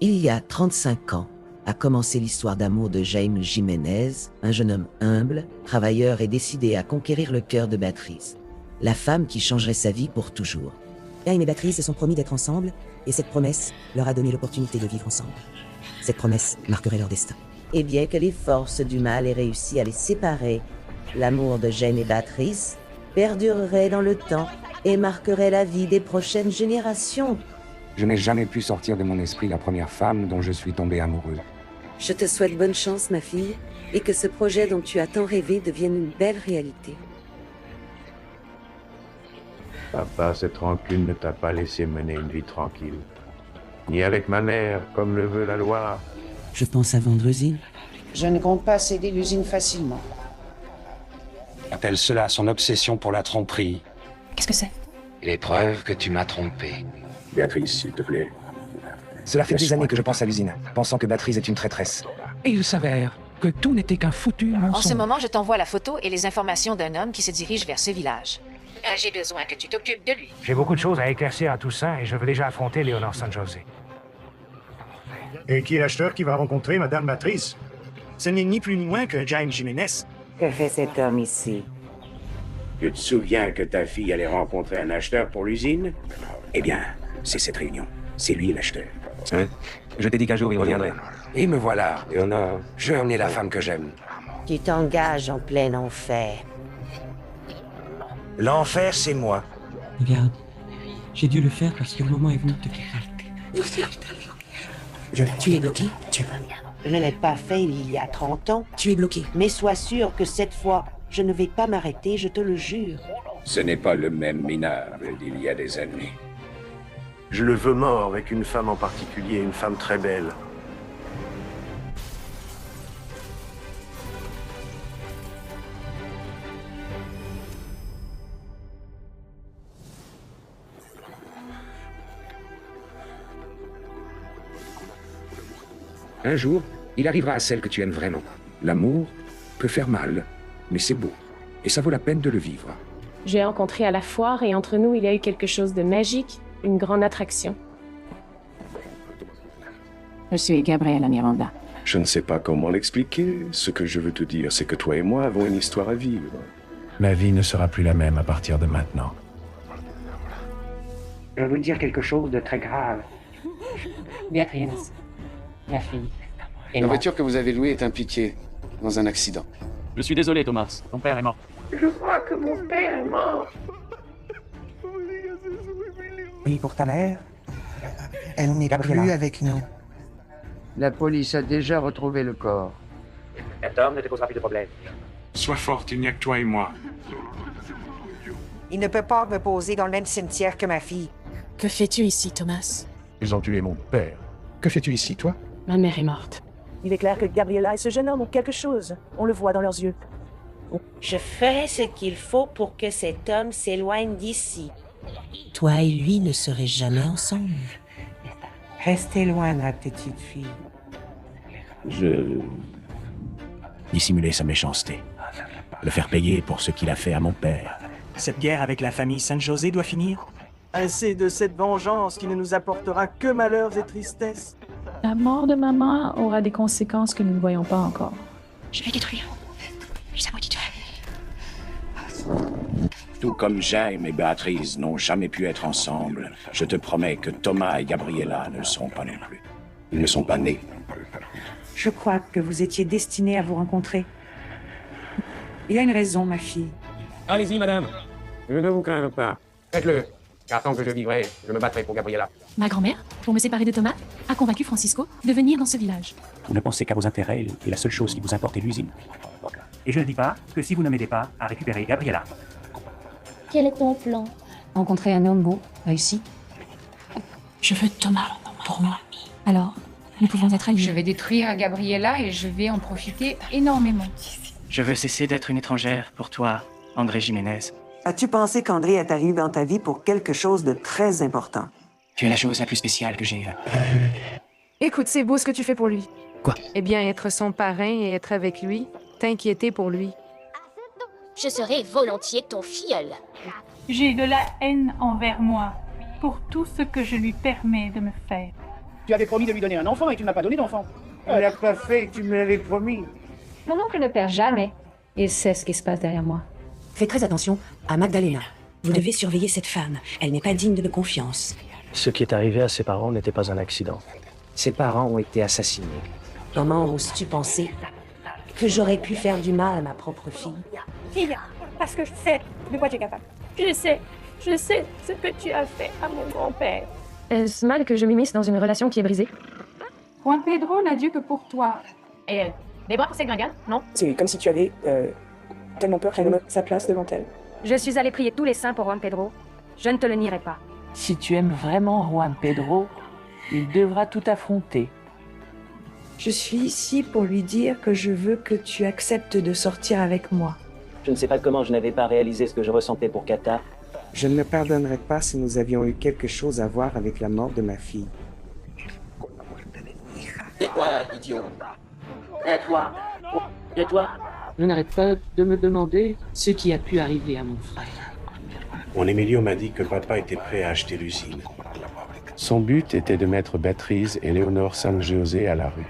Il y a 35 ans a commencé l'histoire d'amour de Jaime Jiménez, un jeune homme humble, travailleur et décidé à conquérir le cœur de Béatrice, la femme qui changerait sa vie pour toujours. Jaime et Béatrice se sont promis d'être ensemble, et cette promesse leur a donné l'opportunité de vivre ensemble. Cette promesse marquerait leur destin. Et bien que les forces du mal aient réussi à les séparer, l'amour de Jaime et Béatrice perdurerait dans le temps et marquerait la vie des prochaines générations. Je n'ai jamais pu sortir de mon esprit la première femme dont je suis tombé amoureux. Je te souhaite bonne chance, ma fille, et que ce projet dont tu as tant rêvé devienne une belle réalité. Papa, cette rancune ne t'a pas laissé mener une vie tranquille. Ni avec ma mère, comme le veut la loi. Je pense à vendre l'usine. Je ne compte pas céder l'usine facilement. Appelle cela son obsession pour la tromperie. Qu'est-ce que c'est? Les preuves que tu m'as trompé. Béatrice, s'il te plaît. Cela fait des années que je pense à l'usine, pensant que Béatrice est une traîtresse. Et il s'avère que tout n'était qu'un foutu mensonge. En ce moment, je t'envoie la photo et les informations d'un homme qui se dirige vers ce village. J'ai besoin que tu t'occupes de lui. J'ai beaucoup de choses à éclaircir à tout ça et je veux déjà affronter Léonore San José. Et qui est l'acheteur qui va rencontrer Madame Béatrice? Ce n'est ni plus ni moins que Jaime Jiménez. Que fait cet homme ici? Tu te souviens que ta fille allait rencontrer un acheteur pour l'usine? Eh bien, c'est cette réunion. C'est lui l'acheteur. Hein? Je t'ai dit qu'un jour il reviendrait. Et me voilà, Léonore. Je vais emmener la femme que j'aime. Tu t'engages en plein enfer. L'enfer, c'est moi. Regarde, j'ai dû le faire parce que le moment est venu de te quitter. Tu es bloqué? Je ne l'ai pas fait il y a 30 ans. Tu es bloqué. Mais sois sûr que cette fois, je ne vais pas m'arrêter, je te le jure. Ce n'est pas le même minable d'il y a des années. Je le veux mort avec une femme en particulier, une femme très belle. Un jour, il arrivera à celle que tu aimes vraiment. L'amour peut faire mal, mais c'est beau. Et ça vaut la peine de le vivre. J'ai rencontré à la foire et entre nous, il y a eu quelque chose de magique, une grande attraction. Je suis Gabriela Miranda. Je ne sais pas comment l'expliquer. Ce que je veux te dire, c'est que toi et moi avons une histoire à vivre. Ma vie ne sera plus la même à partir de maintenant. Je vais vous dire quelque chose de très grave. Béatrice, ma fille, et La moi. voiture que vous avez louée est impliquée dans un accident. Je suis désolé, Thomas. Ton père est mort. Je crois que mon père est mort. Oui, pour ta mère. Elle n'est plus avec nous. La police a déjà retrouvé le corps. Cet homme ne te causera plus de problème. Sois forte, il n'y a que toi et moi. Il ne peut pas me poser dans le même cimetière que ma fille. Que fais-tu ici, Thomas? Ils ont tué mon père. Que fais-tu ici, toi? Ma mère est morte. Il est clair que Gabriela et ce jeune homme ont quelque chose. On le voit dans leurs yeux. Je ferai ce qu'il faut pour que cet homme s'éloigne d'ici. Toi et lui ne seraient jamais ensemble. Restez loin, ma petite fille. Dissimuler sa méchanceté. Le faire payer pour ce qu'il a fait à mon père. Cette guerre avec la famille San José doit finir. Assez de cette vengeance qui ne nous apportera que malheurs et tristesse. La mort de maman aura des conséquences que nous ne voyons pas encore. Je vais détruire les abrutis de famille. Tout comme Jaime et Béatrice n'ont jamais pu être ensemble, je te promets que Thomas et Gabriela ne le seront pas non plus. Ils ne sont pas nés. Je crois que vous étiez destinés à vous rencontrer. Il y a une raison, ma fille. Allez-y, madame. Je ne vous crains pas. Faites-le. Car tant que je vivrai, je me battrai pour Gabriela. Ma grand-mère, pour me séparer de Thomas, a convaincu Francisco de venir dans ce village. Vous ne pensez qu'à vos intérêts et la seule chose qui vous importe est l'usine. Et je ne dis pas que si vous ne m'aidez pas à récupérer Gabriela. Quel est ton plan? Rencontrer un homme beau, réussi. Je veux Thomas pour moi. Alors, nous pouvons être alliés. Je vais détruire Gabriela et je vais en profiter énormément. Je veux cesser d'être une étrangère pour toi, André Jiménez. As-tu pensé qu'André est arrivé dans ta vie pour quelque chose de très important? Tu es la chose la plus spéciale que j'ai. Écoute, c'est beau ce que tu fais pour lui. Quoi? Eh bien, être son parrain et être avec lui, t'inquiéter pour lui. Je serai volontiers ton filleul. J'ai de la haine envers moi pour tout ce que je lui permets de me faire. Tu avais promis de lui donner un enfant et tu ne m'as pas donné d'enfant. Elle l'a pas fait, tu me l'avais promis. Mon oncle ne perd jamais. Il sait ce qui se passe derrière moi. Faites très attention à Magdalena. Vous devez surveiller cette femme. Elle n'est pas digne de confiance. Ce qui est arrivé à ses parents n'était pas un accident. Ses parents ont été assassinés. Comment oses-tu penser que j'aurais pu faire du mal à ma propre fille? Fille, parce que je sais de quoi tu es capable. Je sais ce que tu as fait à mon grand-père. Est-ce mal que je m'immisce dans une relation qui est brisée? Juan Pedro n'a Dieu que pour toi. Et les bras pour ces gringades, non? C'est comme si tu avais tellement peur qu'elle mette sa place devant elle. Je suis allée prier tous les saints pour Juan Pedro. Je ne te le nierai pas. Si tu aimes vraiment Juan Pedro, il devra tout affronter. Je suis ici pour lui dire que je veux que tu acceptes de sortir avec moi. Je ne sais pas comment je n'avais pas réalisé ce que je ressentais pour Kata. Je ne me pardonnerais pas si nous avions eu quelque chose à voir avec la mort de ma fille. Et toi, idiot? Et toi? Et toi? Je n'arrête pas de me demander ce qui a pu arriver à mon frère. Mon Emilio m'a dit que papa était prêt à acheter l'usine. Son but était de mettre Béatrice et Léonore San José à la rue.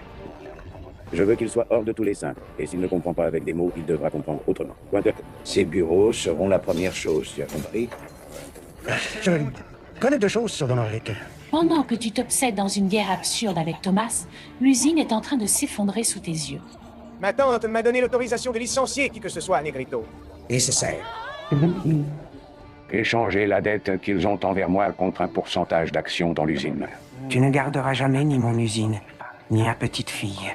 Je veux qu'il soit hors de tous les cinq. Et s'il ne comprend pas avec des mots, il devra comprendre autrement. Ces bureaux seront la première chose, tu as compris? Je connais deux choses sur Don Enrique. Pendant que tu t'obsèdes dans une guerre absurde avec Thomas, l'usine est en train de s'effondrer sous tes yeux. Ma tante m'a donné l'autorisation de licencier qui que ce soit à Negrito. Et c'est ça. Échanger la dette qu'ils ont envers moi contre un pourcentage d'actions dans l'usine. Tu ne garderas jamais ni mon usine, ni ma petite fille.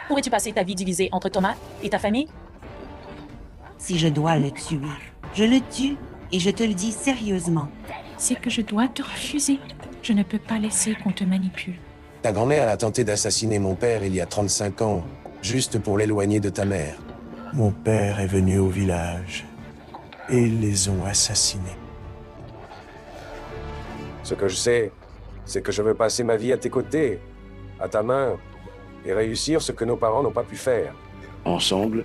Pourrais-tu passer ta vie divisée entre Thomas et ta famille? Si je dois le tuer, je le tue et je te le dis sérieusement. C'est que je dois te refuser. Je ne peux pas laisser qu'on te manipule. Ta grand-mère a tenté d'assassiner mon père il y a 35 ans, juste pour l'éloigner de ta mère. Mon père est venu au village et ils les ont assassinés. Ce que je sais, c'est que je veux passer ma vie à tes côtés, à ta main, et réussir ce que nos parents n'ont pas pu faire. Ensemble,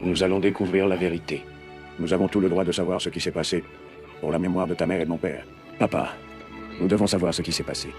nous allons découvrir la vérité. Nous avons tout le droit de savoir ce qui s'est passé, pour la mémoire de ta mère et de mon père. Papa, nous devons savoir ce qui s'est passé.